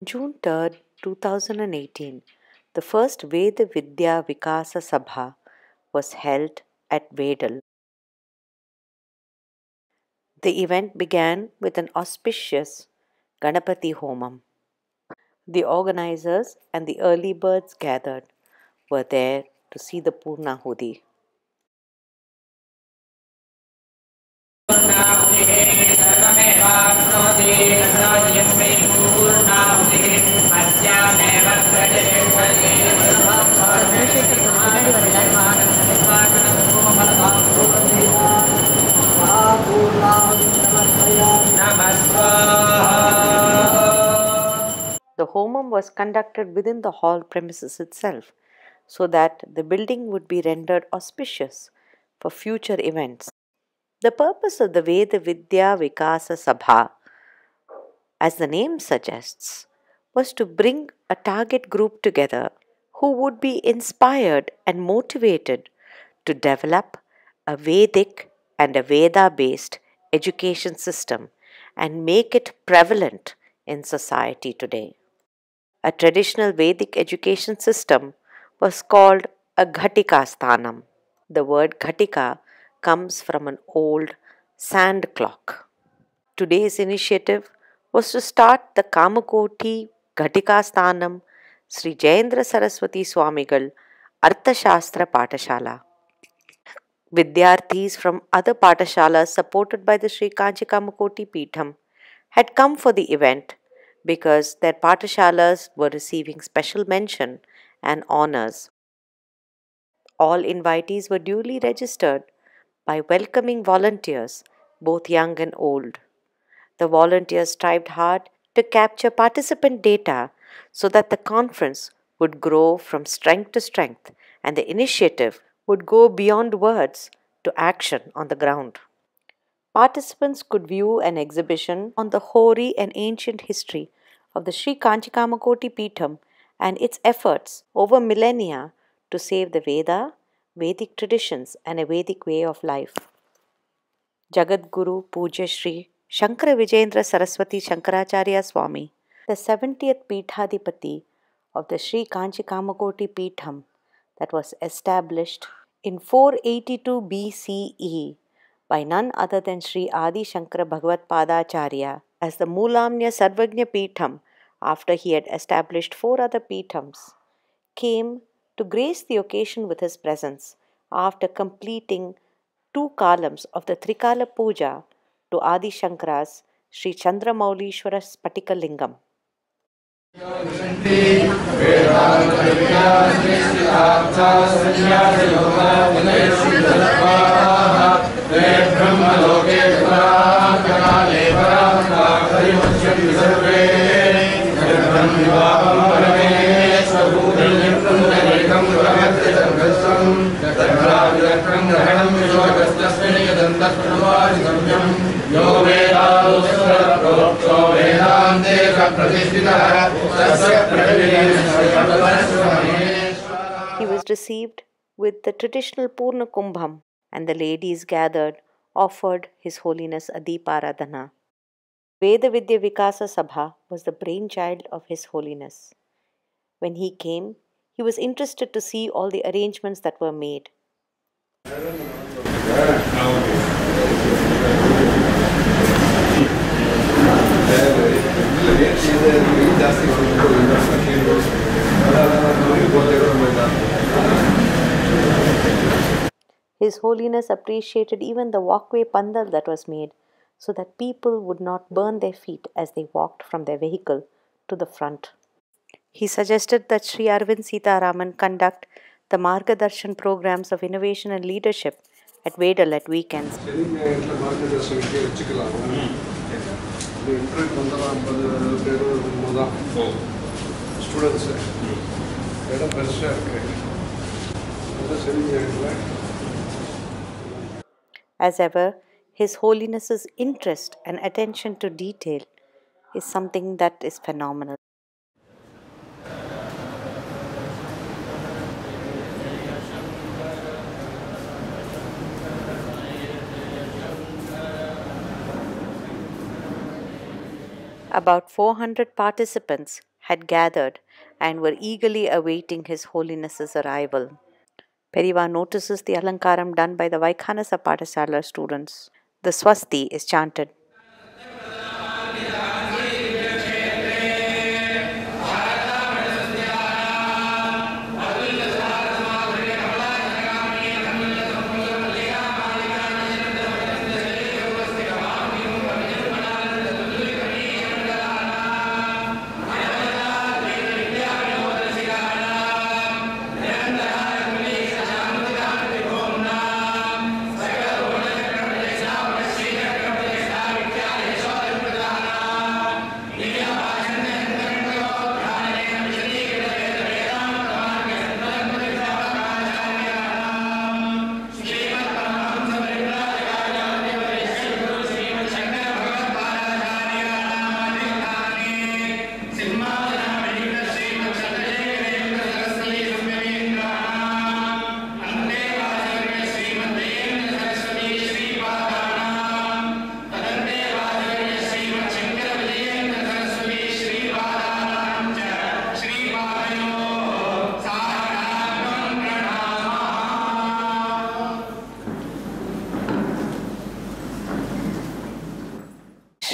June 3rd, 2018, the first Veda Vidyā Vikāsa Sabha was held at Vedal. The event began with an auspicious Ganapati Homam. The organizers and the early birds gathered were there to see the Purnahudi. The homam was conducted within the hall premises itself, so that the building would be rendered auspicious for future events. The purpose of the Veda Vidyā Vikāsa Sabha, as the name suggests, was to bring a target group together who would be inspired and motivated to develop a Vedic and a Veda-based education system and make it prevalent in society today. A traditional Vedic education system was called a Ghatikasthanam. The word Ghatika comes from an old sand clock. Today's initiative was to start the Kamakoti Ghatikasthanam Sri Jayendra Saraswati Swamigal Artha Shastra Patashala. Vidyarthis from other Patashalas supported by the Sri Kanchi Kamakoti Peetam had come for the event because their Patashalas were receiving special mention and honors. All invitees were duly registered by welcoming volunteers, both young and old. The volunteers strived hard to capture participant data so that the conference would grow from strength to strength and the initiative would go beyond words to action on the ground. Participants could view an exhibition on the hoary and ancient history of the Sri Kanchi Kamakoti Peetam and its efforts over millennia to save the Veda, Vedic traditions and a Vedic way of life. Jagadguru Puja Sri Shankara Vijayendra Saraswati Shankaracharya Swami, the 70th Peethadipati of the Sri Kanchi Kamakoti Peetam that was established in 482 BCE by none other than Sri Adi Shankara Bhagavad Padacharya as the Moolamnya Sarvagnya Peetam after he had established 4 other Peetams, came to grace the occasion with his presence after completing 2 columns of the Trikala Puja to Adi Shankara's Sri Chandramaulishwara Spatika Lingam. He was received with the traditional Purna Kumbham, and the ladies gathered offered His Holiness a Deeparadhana. Veda Vidyā Vikāsa Sabha was the brainchild of His Holiness. When he came, he was interested to see all the arrangements that were made. His Holiness appreciated even the walkway pandal that was made so that people would not burn their feet as they walked from their vehicle to the front. He suggested that Sri Aravind Sitaraman conduct the Margadarshan programs of innovation and leadership at Vedal at weekends. As ever, His Holiness's interest and attention to detail is something that is phenomenal. About 400 participants had gathered and were eagerly awaiting His Holiness's arrival. Periva notices the alankaram done by the Vaikhanasa Patashala students. The Swasti is chanted.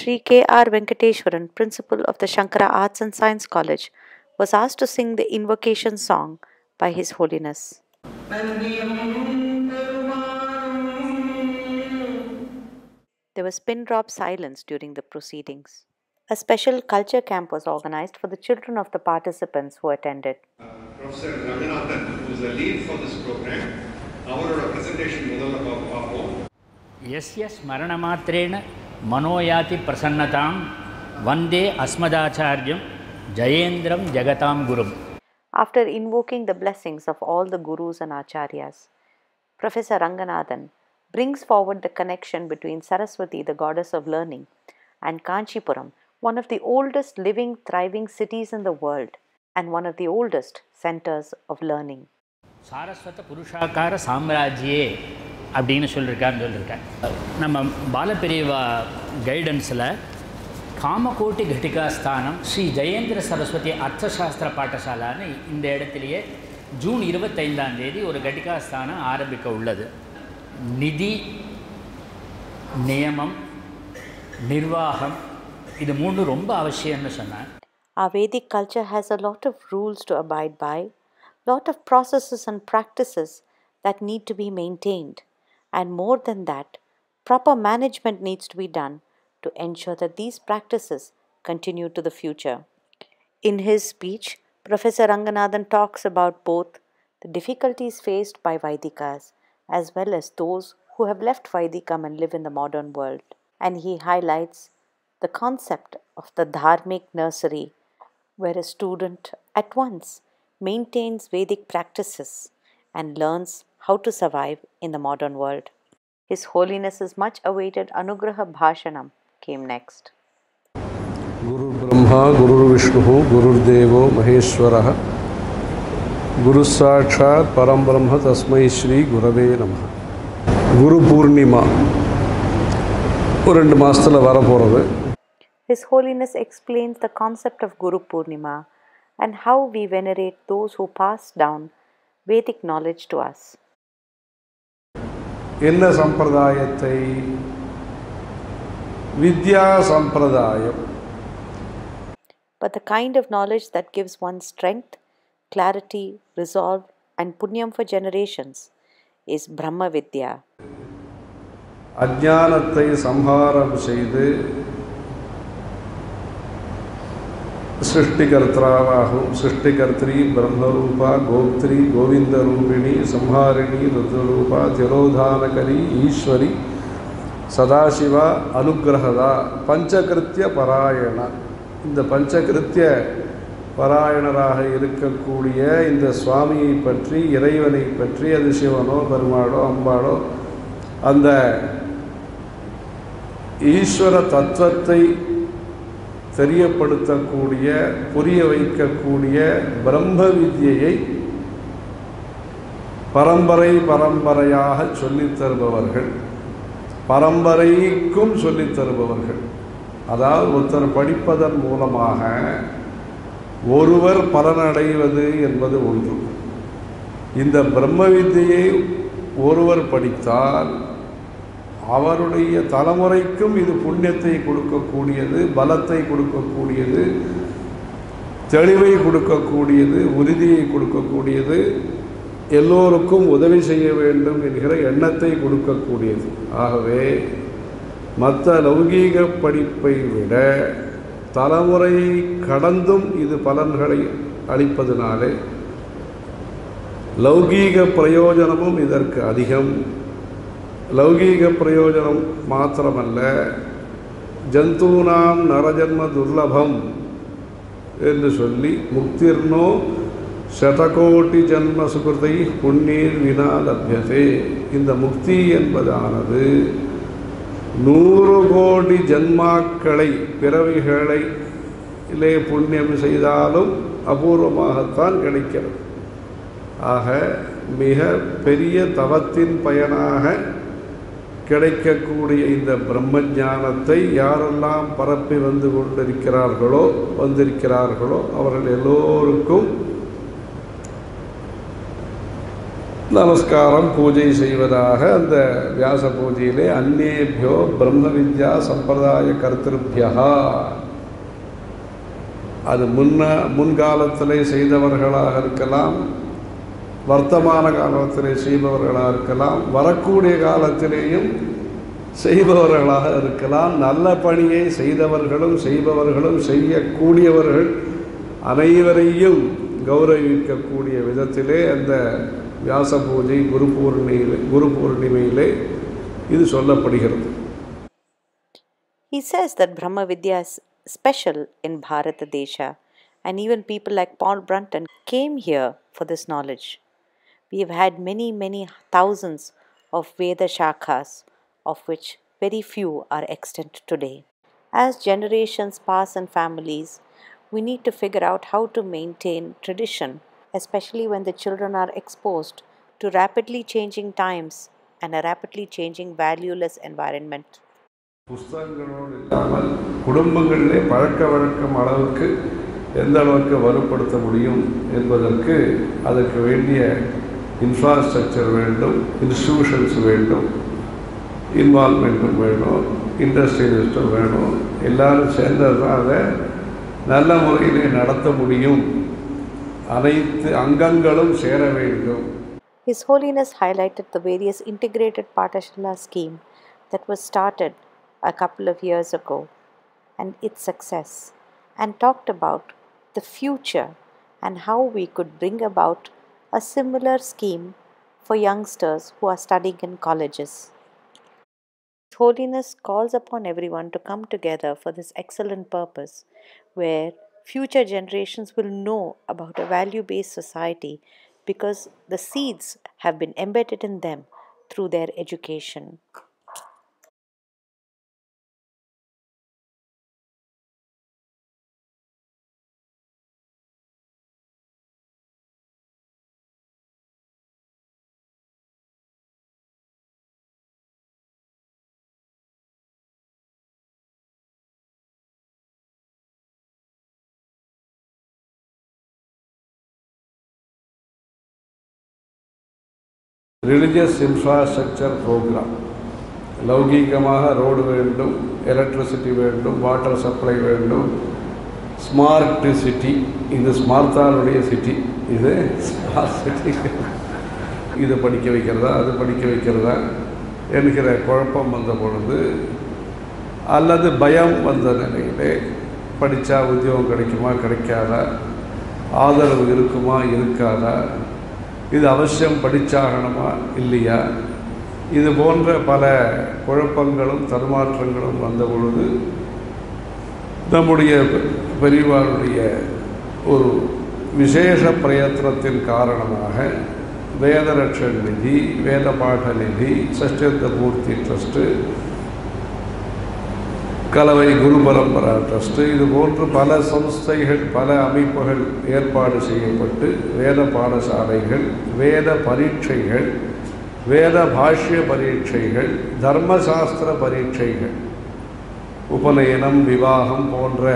Sri K.R. Venkateshwaran, principal of the Shankara Arts and Science College, was asked to sing the invocation song by His Holiness. There was pin-drop silence during the proceedings. A special culture camp was organized for the children of the participants who attended. Professor Ranganathan, who is the lead for this program, our presentation Yes, Maranamatrena Manoyati Prasannatam Vande Asmadacharyam Jayendram Jagatam Gurum. After invoking the blessings of all the gurus and acharyas, Professor Ranganathan brings forward the connection between Saraswati, the goddess of learning, and Kanchipuram, one of the oldest living, thriving cities in the world and one of the oldest centers of learning. Saraswata Purushakara Samrajye அப்படின்னு சொல்லியிருக்கார். நம்ம பாலபிரிவா கைடன்ஸில் காமகோட்டி கட்டிகாஸ்தானம் ஸ்ரீ ஜெயேந்திர சரஸ்வதி அர்த்த சாஸ்திர பாட்டசாலான்னு இந்த இடத்துலையே June 25ஆம் தேதி ஒரு கட்டிகாஸ்தானம் ஆரம்பிக்க உள்ளது. நிதி, நியமம், நிர்வாகம் இது மூணு ரொம்ப அவசியம்னு சொன்னார். Our Vedic culture has a lot of rules to abide by, lot of processes and practices that need to be maintained. And more than that, proper management needs to be done to ensure that these practices continue to the future. In his speech, Professor Ranganathan talks about both the difficulties faced by Vaidikas as well as those who have left Vaidikam and live in the modern world. And he highlights the concept of the dharmic nursery, where a student at once maintains Vedic practices and learns how to survive in the modern world. His Holiness's much awaited Anugraha Bhashanam came next. Guru Brahma, Guru Vishnu, Guru Devo, Maheshwaraha, Guru Sakshat, Param Brahma, Tasmai Shri Gurave Namaha. Guru Purnima. His Holiness explains the concept of Guru Purnima and how we venerate those who pass down Vedic knowledge to us. Enna sampradayattai Vidya sampradayam. But the kind of knowledge that gives one strength, clarity, resolve and punyam for generations is Brahma Vidya. Ajnanathai samharam seydu Srishtikartravahum, Srishtikartri, Brahmarupa, Goptri, Govindarupini, Samharini, Rudrarupa, Thirodhanakari, Ishwari, Sadashiva, Anugrahada, Panchakritya Parayana. இந்த பஞ்சகிருத்திய பாராயணராக இருக்கக்கூடிய இந்த சுவாமியை பற்றி, இறைவனை பற்றி, அது சிவனோ பெருமாளோ அம்பாளோ அந்த ஈஸ்வர தத்துவத்தை தெரியப்படுத்தக்கூடிய, புரிய வைக்கக்கூடிய பிரம்ம வித்யை பரம்பரையாக சொல்லித் தருபவர்கள், பரம்பரைக்கும் சொல்லித் தருபவர்கள். அதாவது ஒருத்தர் படிப்பதன் மூலமாக ஒருவர் பலனடைவது என்பது ஒன்று. இந்த பிரம்ம வித்தியை ஒருவர் படித்தால் அவருடைய தலைமுறைக்கும் இது புண்ணியத்தை கொடுக்கக்கூடியது, பலத்தை கொடுக்கக்கூடியது, தெளிவை கொடுக்கக்கூடியது, உறுதியை கொடுக்கக்கூடியது, எல்லோருக்கும் உதவி செய்ய வேண்டும் என்கிற எண்ணத்தை கொடுக்கக்கூடியது. ஆகவே மற்ற லௌகீக படிப்பை விட தலைமுறை கடந்தும் இது பலன்களை அளிப்பதனாலே லௌகீக பிரயோஜனமும் இதற்கு அதிகம். லௌகீக பிரயோஜனம் மாத்திரமல்ல, ஜந்தூனாம் நரஜன்ம துர்லபம் என்று சொல்லி முக்திர்னோ சதகோட்டி ஜன்ம சுகிருதை புண்ணீர் வினா லப்யதே. இந்த முக்தி என்பதானது 100 கோடி ஜன்மாக்களை பிறவிகளை புண்ணியம் செய்தாலும் அபூர்வமாகத்தான் கிடைக்கிறது. ஆக மிக பெரிய தவத்தின் பயனாக கிடைக்கக்கூடிய இந்த பிரம்ம ஞானத்தை யாரெல்லாம் பரப்பி வந்திருக்கிறார்களோ அவர்கள் எல்லோருக்கும் நமஸ்காரம் பூஜை செய்வதாக அந்த வியாச பூஜையிலே அந்நேபியோ பிரம்ம வித்யா சம்பிரதாய கர்த்திருபியா, அது முன்காலத்திலே செய்தவர்களாக இருக்கலாம், வர்த்தமான காலத்திலே செய்பவர்களாக இருக்கலாம், வரக்கூடிய காலத்திலேயும் செய்பவர்களாக இருக்கலாம். நல்ல பணியை செய்தவர்களும் செய்பவர்களும் செய்யக்கூடியவர்கள் அனைவரையும் கௌரவிக்கக்கூடிய விதத்திலே அந்த வியாச பூஜை குரு பூர்ணிமையிலே இது சொல்லப்படுகிறது. He says that Brahma Vidya is special in Bharata Desha, and even people like Paul Brunton came here for this knowledge. We have had many thousands of Veda Shakhas, of which very few are extant today. As generations pass in families, we need to figure out how to maintain tradition, especially when the children are exposed to rapidly changing times and a rapidly changing valueless environment. புஸ்தகங்களோடு இல்லாமல் குடும்பங்களிலே பழக்க வழக்கம் அளவுக்கு எந்த அளவுக்கு வலுப்படுத்த முடியும் என்பதற்கு அதற்கு வேண்டிய இன்ஃப்ராஸ்ட்ரக்சர் வேண்டும், இன்ஸ்டிடியூஷன்ஸ் வேண்டும், இன்வால்மெண்ட்டும் வேணும், இண்டஸ்ட்ரியலிஸ்ட்டும் வேணும். எல்லாரும் சேர்ந்தது தான் அதை நல்ல முறையிலே நடத்த முடியும். அனைத்து அங்கங்களும் சேர வேண்டும். His Holiness highlighted the various Integrated Patashala scheme that was started a couple of years ago and its success, and talked about the future and how we could bring about a similar scheme for youngsters who are studying in colleges. His Holiness calls upon everyone to come together for this excellent purpose, where future generations will know about a value-based society because the seeds have been embedded in them through their education. Religious infrastructure programme, லௌகீகமாக road வேண்டும், electricity வேண்டும், water supply வேண்டும், smart city, இது ஸ்மார்த்தானுடைய city, இது smart city, இது படிக்க வைக்கிறதா அது படிக்க வைக்கிறதா என்கிற குழப்பம் வந்த பொழுது அல்லது பயம் வந்த நிலையிலே படித்தா உத்தியோகம் கிடைக்குமா கிடைக்காதா, ஆதரவு இருக்குமா இருக்காதா, இது அவசியம் படித்தாகணுமா இல்லையா, இது போன்ற பல குழப்பங்களும் தடுமாற்றங்களும் வந்த பொழுது நம்முடைய பெரியவாருடைய ஒரு விசேஷ பிரயத்னத்தின் காரணமாக வேதரட்சண் நிதி, வேத பாட நிதி, சஷ்டியந்த மூர்த்தி ட்ரஸ்ட்டு, கலவை குரு பரம்பரா ட்ரஸ்ட்டு, இது போன்று பல சம்ஸ்தைகள் பல அமைப்புகள் ஏற்பாடு செய்யப்பட்டு வேத பாடசாலைகள், வேத பரீட்சைகள், வேத பாஷ்ய பரீட்சைகள், தர்மசாஸ்திர பரீட்சைகள், உபநயனம், விவாகம் போன்ற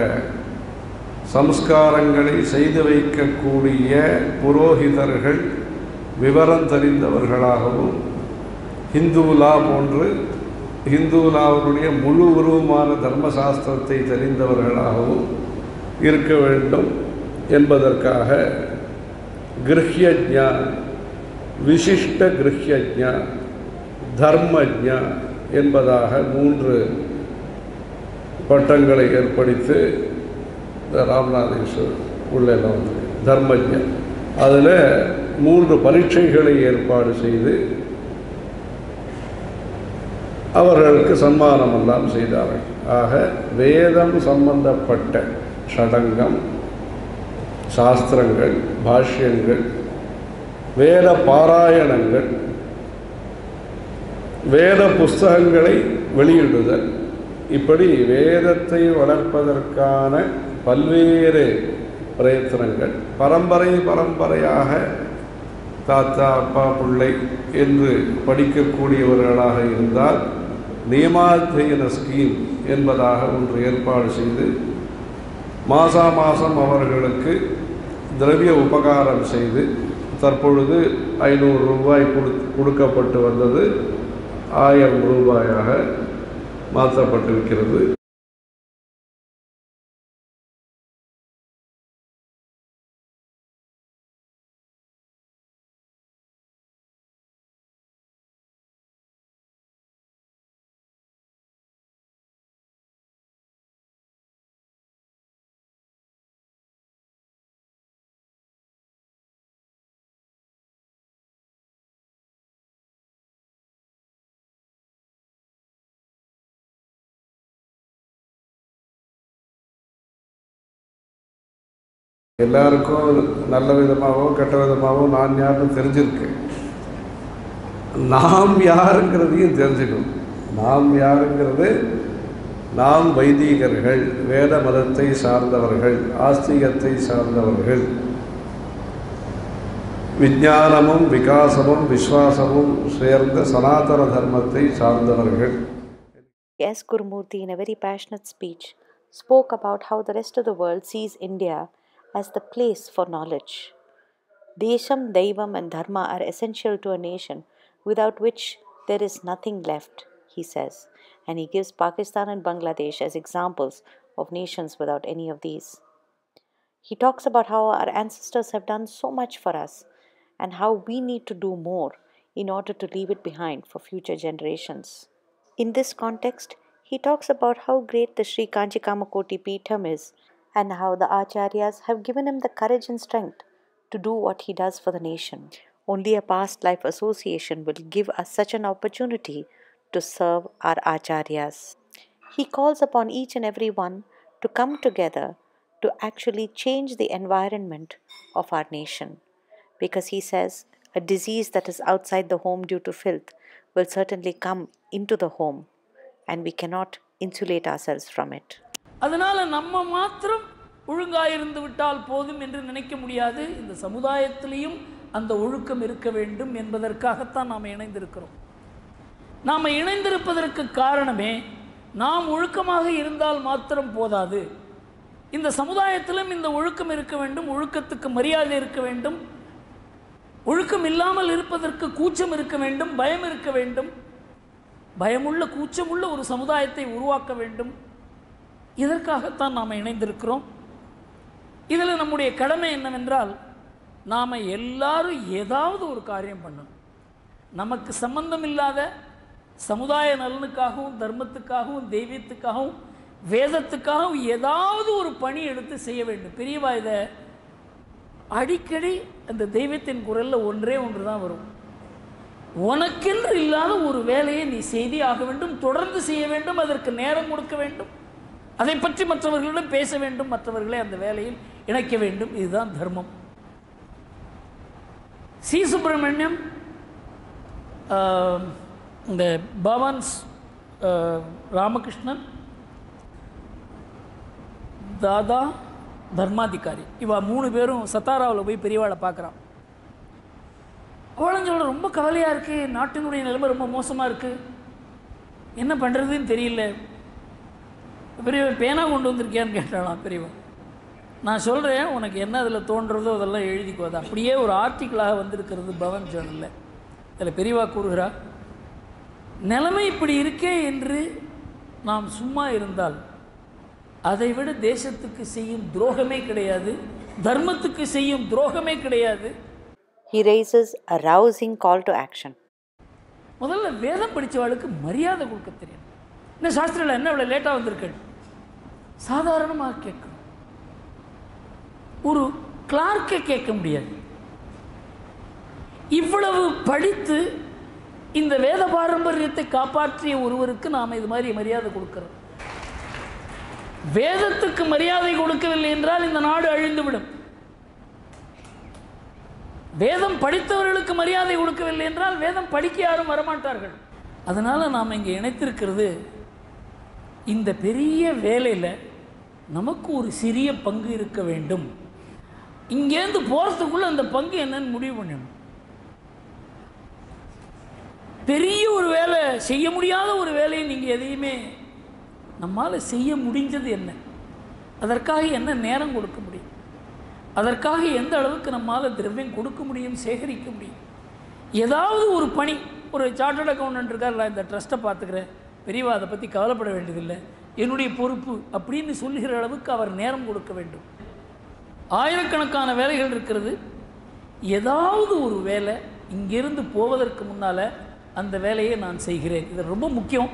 சம்ஸ்காரங்களை செய்து வைக்கக்கூடிய புரோகிதர்கள் விவரம் தெரிந்தவர்களாகவும், ஹிந்து லா போன்று ஹிந்து லாவுடைய முழு உருவமான தர்மசாஸ்திரத்தை தெரிந்தவர்களாகவும் இருக்க வேண்டும் என்பதற்காக கிருஹ்யஜ்ஞா, விசிஷ்ட கிருஹ்யஜ்ஞா, தர்மஜ்ஞா என்பதாக 3 பட்டங்களை ஏற்படுத்தி ராமநாதேஸ்வர் உள்ளெல்லாம் வந்து தர்மஜ்ஞா, அதில் 3 பரீட்சைகளை ஏற்பாடு செய்து அவர்களுக்கு சன்மானம் எல்லாம் செய்தார்கள். ஆக வேதம் சம்பந்தப்பட்ட ஷடங்கம், சாஸ்திரங்கள், பாஷ்யங்கள், வேத பாராயணங்கள், வேத புஸ்தகங்களை வெளியிடுதல், இப்படி வேதத்தை வளர்ப்பதற்கான பல்வேறு பிரயத்தனங்கள் பரம்பரையாக தாத்தா அப்பா பிள்ளை என்று படிக்கக்கூடியவர்களாக இருந்தால் நியமாத்தியன ஸ்கீம் என்பதாக ஒன்று ஏற்பாடு செய்து மாதம் அவர்களுக்கு திரவிய உபகாரம் செய்து தற்பொழுது 500 ரூபாய் கொடுக்கப்பட்டு வந்தது 1000 ரூபாயாக மாற்றப்பட்டிருக்கிறது. எல்லாருக்கும் நல்ல விதமாகவோ கெட்ட விதமாகவோ நான் யாருன்னு தெரிஞ்சிருக்கு. நாம் யாருங்கிறதையும் தெரிஞ்சுக்கணும். நாம் யாருங்கிறது, நாம் வைதீகர்கள், வேத மதத்தை சார்ந்தவர்கள், ஆஸ்திகத்தை சார்ந்தவர்கள், விஞ்ஞானமும் விகாசமும் விஸ்வாசமும் சேர்ந்த சனாதன தர்மத்தை சார்ந்தவர்கள். S. Gurumurthy, in a very passionate speech, spoke about how the rest of the world sees India as the place for knowledge. Desham, Daivam and Dharma are essential to a nation, without which there is nothing left, he says. And he gives Pakistan and Bangladesh as examples of nations without any of these. He talks about how our ancestors have done so much for us and how we need to do more in order to leave it behind for future generations. In this context, he talks about how great the Sri Kanchi Kamakoti Peetam is and how the Acharyas have given him the courage and strength to do what he does for the nation. Only a past life association will give us such an opportunity to serve our Acharyas. He calls upon each and every one to come together to actually change the environment of our nation. Because he says, a disease that is outside the home due to filth will certainly come into the home and we cannot insulate ourselves from it. அதனால் நம்ம மாத்திரம் ஒழுங்காயிருந்து விட்டால் போதும் என்று நினைக்க முடியாது. இந்த சமுதாயத்திலையும் அந்த ஒழுக்கம் இருக்க வேண்டும் என்பதற்காகத்தான் நாம் இணைந்திருக்கிறோம். நாம் இணைந்திருப்பதற்கு காரணமே, நாம் ஒழுக்கமாக இருந்தால் மாத்திரம் போதாது, இந்த சமுதாயத்திலும் இந்த ஒழுக்கம் இருக்க வேண்டும், ஒழுக்கத்துக்கு மரியாதை இருக்க வேண்டும், ஒழுக்கம் இல்லாமல் இருப்பதற்கு கூச்சம் இருக்க வேண்டும், பயம் இருக்க வேண்டும், பயமுள்ள கூச்சமுள்ள ஒரு சமுதாயத்தை உருவாக்க வேண்டும். இதற்காகத்தான் நாம் இணைந்திருக்கிறோம். இதில் நம்முடைய கடமை என்னவென்றால், நாம் எல்லாரும் ஏதாவது ஒரு காரியம் பண்ணணும். நமக்கு சம்பந்தம் இல்லாத சமுதாய நலனுக்காகவும் தர்மத்துக்காகவும் தெய்வீகத்துக்காகவும் வேதத்துக்காகவும் ஏதாவது ஒரு பணி எடுத்து செய்ய வேண்டும். பெரியவா இதை அடிக்கடி அந்த தெய்வத்தின் குரலில் ஒன்றே ஒன்று தான் வரும். உனக்கென்று இல்லாத ஒரு வேலையை நீ செய்தே ஆக வேண்டும், தொடர்ந்து செய்ய வேண்டும், அதற்கு நேரம் கொடுக்க வேண்டும், அதை பற்றி மற்றவர்களிடம் பேச வேண்டும், மற்றவர்களை அந்த வேலையில் இணைக்க வேண்டும். இதுதான் தர்மம். சி சுப்பிரமணியம் இந்த பவான்ஸ் ராமகிருஷ்ணன் தாதா தர்மாதிகாரி இவா 3 பேரும் சத்தாராவில் போய் பெரியவாளை பார்க்குறான். அவளஞ்சோட ரொம்ப கவலையாக இருக்குது, நாட்டினுடைய நிலைமை ரொம்ப மோசமாக இருக்குது, என்ன பண்ணுறதுன்னு தெரியல. பெரியவன் பேனா கொண்டு வந்திருக்கியான்னு கேட்டாலாம் பெரியவன். நான் சொல்கிறேன், உனக்கு என்ன அதில் தோன்றதோ அதெல்லாம் எழுதிக்கோ. அது அப்படியே ஒரு ஆர்டிக்கிளாக வந்திருக்கிறது பவன் ஜேர்னலில். அதில் பெரியவா கூறுகிறார், நிலைமை இப்படி இருக்கே என்று நாம் சும்மா இருந்தால் அதைவிட தேசத்துக்கு செய்யும் துரோகமே கிடையாது, தர்மத்துக்கு செய்யும் துரோகமே கிடையாது. He raises a rousing call to action. முதல்ல வேதம் படித்தவாளுக்கு மரியாதை கொடுக்க தெரியும். இன்னும் சாஸ்திரியில் என்ன இவ்வளோ லேட்டாக வந்திருக்கு சாதாரணமாக கேட்கணும். ஒரு கிளார்க்கை கேட்க முடியாது. இவ்வளவு படித்து இந்த வேத பாரம்பரியத்தை காப்பாற்றிய ஒருவருக்கு நாம் இது மாதிரி மரியாதை கொடுக்கிறோம். வேதத்துக்கு மரியாதை கொடுக்கவில்லை என்றால் இந்த நாடு அழிந்துவிடும். வேதம் படித்தவர்களுக்கு மரியாதை கொடுக்கவில்லை என்றால் வேதம் படிக்க யாரும் வரமாட்டார்கள். அதனால் நாம் இங்கே இணைத்திருக்கிறது, இந்த பெரிய வேலையில் நமக்கு ஒரு சிறிய பங்கு இருக்க வேண்டும். இங்கேருந்து போகிறதுக்குள்ளே அந்த பங்கு என்னன்னு முடிவு பண்ணணும். பெரிய ஒரு வேலை, செய்ய முடியாத ஒரு வேலையை நீங்கள் எதையுமே நம்மால் செய்ய முடிஞ்சது என்ன, அதற்காக என்ன நேரம் கொடுக்க முடியும், அதற்காக எந்த அளவுக்கு நம்மால் திரவியம் கொடுக்க முடியும், சேகரிக்க முடியும். ஏதாவது ஒரு பணி, ஒரு சார்ட்டர்ட் அக்கௌண்டன்ட் இருக்கார், நான் இந்த ட்ரஸ்ட்டை பார்த்துக்கிறேன், பெரியவா அதை பற்றி கவலைப்பட வேண்டியதில்லை, என்னுடைய பொறுப்பு அப்படின்னு சொல்லுகிற அளவுக்கு அவர் நேரம் கொடுக்க வேண்டும். ஆயிரக்கணக்கான வேலைகள் இருக்கிறது. ஏதாவது ஒரு வேலை இங்கிருந்து போவதற்கு முன்னால் அந்த வேலையை நான் செய்கிறேன். இது ரொம்ப முக்கியம்.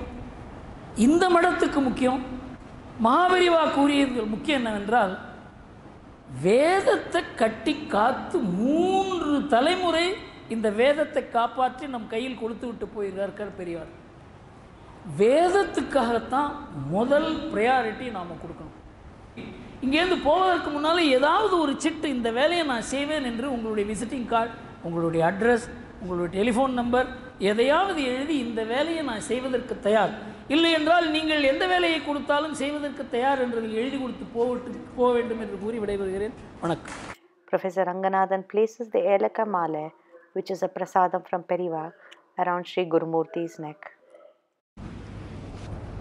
இந்த மடத்துக்கு முக்கியம். மகாபெரிவா கூறியது முக்கியம் என்னவென்றால், வேதத்தை கட்டி காத்து 3 தலைமுறை இந்த வேதத்தை காப்பாற்றி நம் கையில் கொடுத்து விட்டு போயிருக்கார் பெரியவர். வேதத்துக்காகத்தான் முதல் ப்ரையாரிட்டி நாம் கொடுக்கணும். இங்கேருந்து போவதற்கு முன்னால் ஏதாவது ஒரு சிட்டு, இந்த வேலையை நான் செய்வேன் என்று உங்களுடைய விசிட்டிங் கார்டு, உங்களுடைய அட்ரஸ், உங்களுடைய டெலிஃபோன் நம்பர் எதையாவது எழுதி இந்த வேலையை நான் செய்வதற்கு தயார், இல்லை என்றால் நீங்கள் எந்த வேலையை கொடுத்தாலும் செய்வதற்கு தயார் என்றதில் எழுதி கொடுத்து போக வேண்டும் என்று கூறி விடைபெறுகிறேன். வணக்கம். Professor Ranganathan places the Elaka Mala, which is a prasadam from Periva, around Sri Gurumurthi's neck.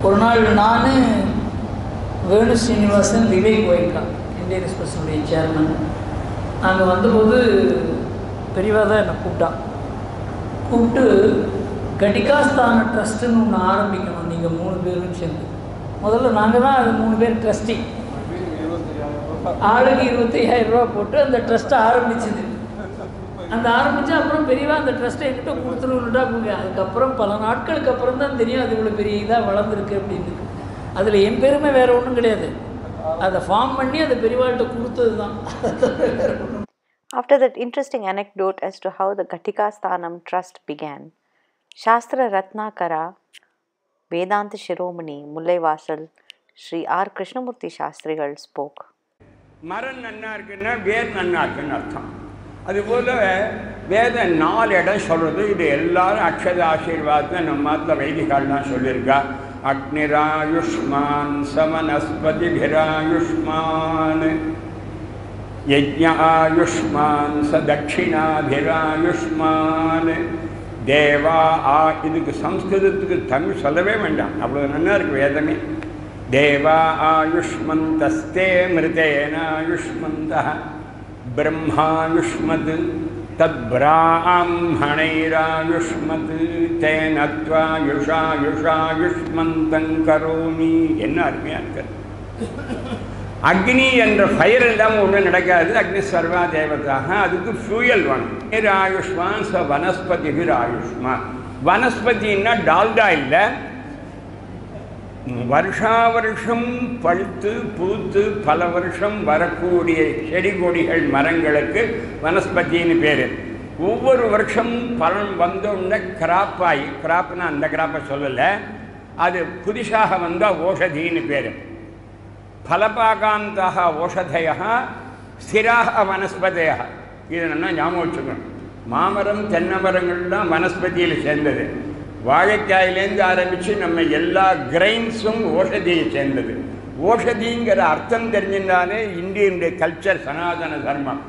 ஒரு நாள் நான், வேணு ஸ்ரீனிவாசன், விவேக் கோயக்கா, இந்தியன் எக்ஸ்பிரஸுடைய சேர்மன், நாங்கள் வந்தபோது பெரியவா தான் என்னை கூப்பிட்டு கடிகாஸ்தான ட்ரஸ்ட்டுன்னு ஒன்று ஆரம்பிக்கணும், நீங்கள் 3 பேரும் சேர்ந்து. முதல்ல நாங்கள் தான் அது 3 பேர் ட்ரஸ்டி, ஆளுக்கு 25,000 ரூபா போட்டு அந்த ட்ரஸ்ட்டை ஆரம்பிச்சுது. அந்த ஆரம்பித்து அப்புறம் பெரியவா அந்த ட்ரஸ்ட்டை என்கிட்ட கொடுத்துருவிட்டா கொடுங்க. அதுக்கப்புறம் பல நாட்களுக்கு அப்புறம் தான் தெரியும் அது இவ்வளோ பெரிய இதாக வளர்ந்துருக்கு அப்படின்னு. அதில் என் பெருமை வேறு ஒன்றும் கிடையாது, அதை ஃபார்ம் பண்ணி அதை பெரியவாள்கிட்ட கொடுத்தது தான். After that interesting anecdote as to how the Ghatikasthanam trust began, Shastra Ratnakara, Vedanta Shiromani, Mullaivasal, Sri R. Krishnamurti Shastrigal spoke. மரம் நன்னா இருக்குன்னா வேர் நன்னா இருக்குன்னு அர்த்தம். அதுபோல் வேதம் 4 இடம் சொல்கிறது. இது எல்லாரும் அக்ஷத ஆசீர்வாதத்தை நம்ம மாத்திர வைதிகால்லாம் சொல்லியிருக்கா. அக்னிராயுஷ்மான் சமனஸ்பதிபிராயுஷ்மான் யஜ்ஞாயுஷ்மான் சதட்சிணாபிராயுஷ்மான் தேவா இதுக்கு சம்ஸ்கிருதத்துக்கு தமிழ் சொல்லவே வேண்டாம், அவ்வளோ நல்லா இருக்குது வேதமே. தேவா ஆயுஷ்மந்தஸ்தே மிருதேனாயுஷ்மந்தः பிரம்மாயுஷ்மத் தத்பிராமணைராயுஷ்மத் தேனத்வாயுஷாயுஷாயுஷ்மந்தம் கரோமி. என்ன அருமையாக இருக்கிறது. அக்னி என்ற ஃபயர் இல்லாமல் ஒன்றும் நடக்காது. அக்னி சர்வா தேவதாக, அதுக்கு ஃபியூயல் வேணும். ஆயுஷ்மான் ச வனஸ்பதிபிர் ஆயுஷ்மான். வனஸ்பதினா டால்டா இல்லை, வருஷா வருஷம் பழுத்து பூத்து பல வருஷம் வரக்கூடிய செடி கொடிகள் மரங்களுக்கு வனஸ்பதின்னு பேர். ஒவ்வொரு வருஷம் பலன் வந்தோடனே கிராப்பாகி, கிராப்னா அந்த கிராப்பை சொல்லலை, அது புதுசாக வந்தால் ஓஷதின்னு பேர். ஃபலபாகாந்தாக ஓஷதய ஸ்திராக வனஸ்பதய. இது நல்லா ஞாபகம் வச்சுக்கணும். மாமரம் தென்னை மரங்கள்லாம் வனஸ்பதியில் சேர்ந்தது. வாழைக்காயிலேருந்து ஆரம்பித்து நம்ம எல்லா கிரைன்ஸும் ஓஷதியை சேர்ந்தது. ஓஷதிங்கிற அர்த்தம் தெரிஞ்சிருந்தாலே இந்தியனுடைய கல்ச்சர், சனாதன தர்மம்.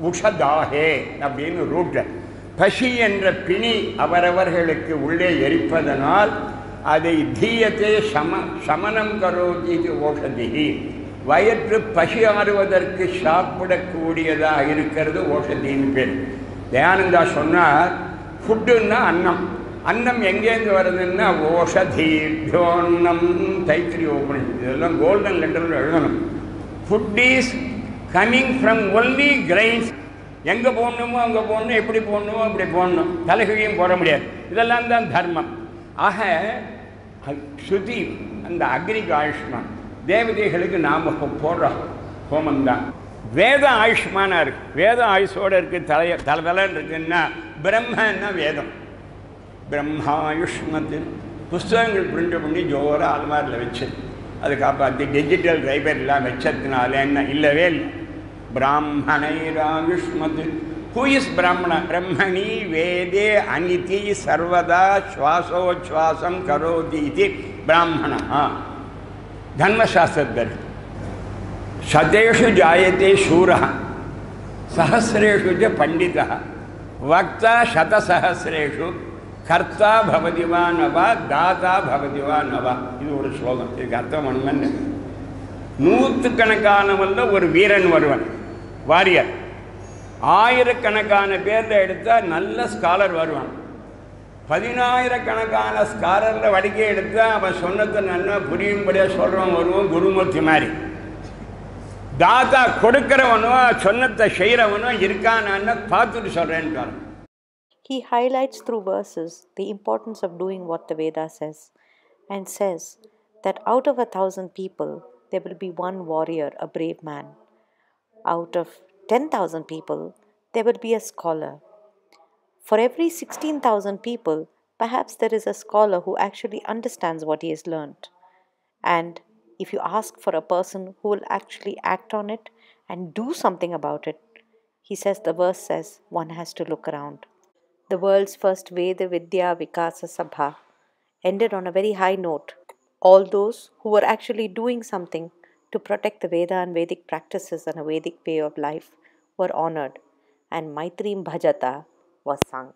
உஷதாகே அப்படின்னு ரூட். பசி என்ற பிணி அவரவர்களுக்கு உள்ளே எரிப்பதனால் அதை தீயத்தை சமனம் கரோதி ஓஷதி. வயிற்று பசி ஆறுவதற்கு சாப்பிடக்கூடியதாக இருக்கிறது ஓஷதின்னு பேர். தயானந்தா சொன்னார், ஃபுட்டுன்னா அன்னம். அன்னம் எங்கேருந்து வருதுன்னா ஓஷதீபியோன்னம், தைத்திரிய உபனிஷத். இதெல்லாம் கோல்டன் லெட்டரில் எழுதணும். Food is coming from only grains. எங்கே போடணுமோ அங்கே போடணும், எப்படி போடணுமோ அப்படி போடணும், தலைகளையும் போட முடியாது. இதெல்லாம் தான் தர்மம். ஆக ஸ்ருதி அந்த அக்னிக்கு ஆயுஷ்மான், தேவதைகளுக்கு நாம் போடுறோம் ஹோமந்தான். வேத ஆயுஷ்மானாக இருக்குது. வேத ஆயுஷோடு இருக்குது. தலைன்னு இருக்குன்னா பிரம்மன்னா வேதம். பிரம்மாயுஷ்மத்து புஸ்தகங்கள் பிரிண்ட் பண்ணி ஜோராக அல்மாரில் வச்சு அதை காப்பாற்றி டிஜிட்டல் லைப்ரரிலாம் வச்சதுனால என்ன இல்லவே இல்லை. பிராமணைராயுஷ்மத்து. ஹூ இஸ் பிராமண? பிரம்மணி வேதே அனிதி சர்வதா சுவாசோச்வாசம் கரோதி இது பிராமணா. தர்மசாஸ்திரத்தில் சதேஷு ஜாயத்தே சூரः சஹஸ்ரேஷு ச பண்டிதः வக்தா சதசஹஸ்ரேஷு கர்த்தா பவதிவா நவா தாதா பவதிவா நவா. இது ஒரு ஸ்லோகம். இதுக்கு அர்த்தம் ஒன்றுன்னு, நூற்றுக்கணக்கானவல்ல ஒரு வீரன் வருவன், வாரியர். ஆயிரக்கணக்கான பேரில் எடுத்தால் நல்ல ஸ்காலர் வருவான். 10000கணக்கான ஸ்காலரில் வடிக்கை எடுத்தால் அவன் சொன்னதை நல்லா புரியும்படியாக சொல்கிறவன் வருவான், குருமூர்த்தி மாதிரி. தாத்தா கொடுக்கிறவனோ சொன்னத்தை செய்கிறவனோ இருக்கானான்னு பார்த்துட்டு சொல்கிறேன்னு. He highlights through verses the importance of doing what the Veda says, and says that out of 1,000 people, there will be one warrior, a brave man. Out of 10,000 people, there will be a scholar. For every 16,000 people, perhaps there is a scholar who actually understands what he has learnt. And if you ask for a person who will actually act on it and do something about it, he says, the verse says, one has to look around. The world's first Veda Vidyā Vikāsa Sabha ended on a very high note. All those who were actually doing something to protect the Veda and Vedic practices and a Vedic way of life were honored, and Maitrim Bhajata was sung.